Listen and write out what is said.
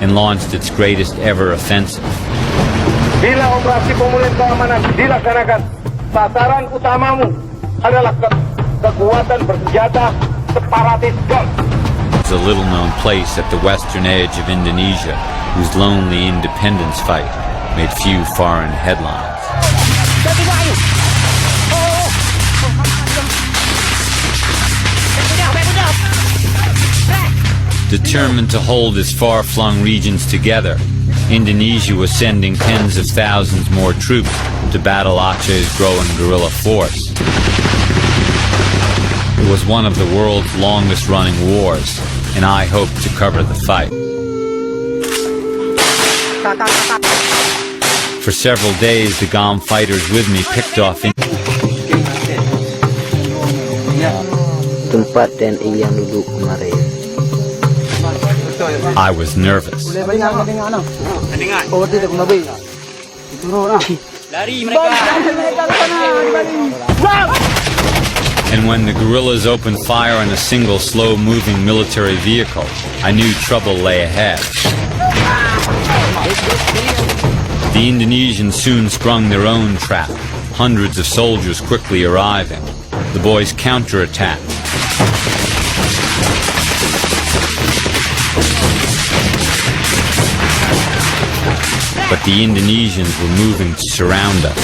and launched its greatest ever offensive. Bila operasi pemulihan keamanan dilaksanakan, sasaran utamamu adalah kekuatan bersenjata separatis GAM. It's a little-known place at the western edge of Indonesia, whose lonely independence fight made few foreign headlines. Determined to hold its far-flung regions together, Indonesia was sending tens of thousands more troops to battle Aceh's growing guerrilla force. It was one of the world's longest-running wars, and I hoped to cover the fight. For several days, the GAM fighters with me picked off tempat TNI yang duduk kemarin. I was nervous. And when the guerrillas opened fire on a single slow-moving military vehicle, I knew trouble lay ahead. The Indonesians soon sprung their own trap, hundreds of soldiers quickly arriving. The boys counterattacked. But the Indonesians were moving to surround us.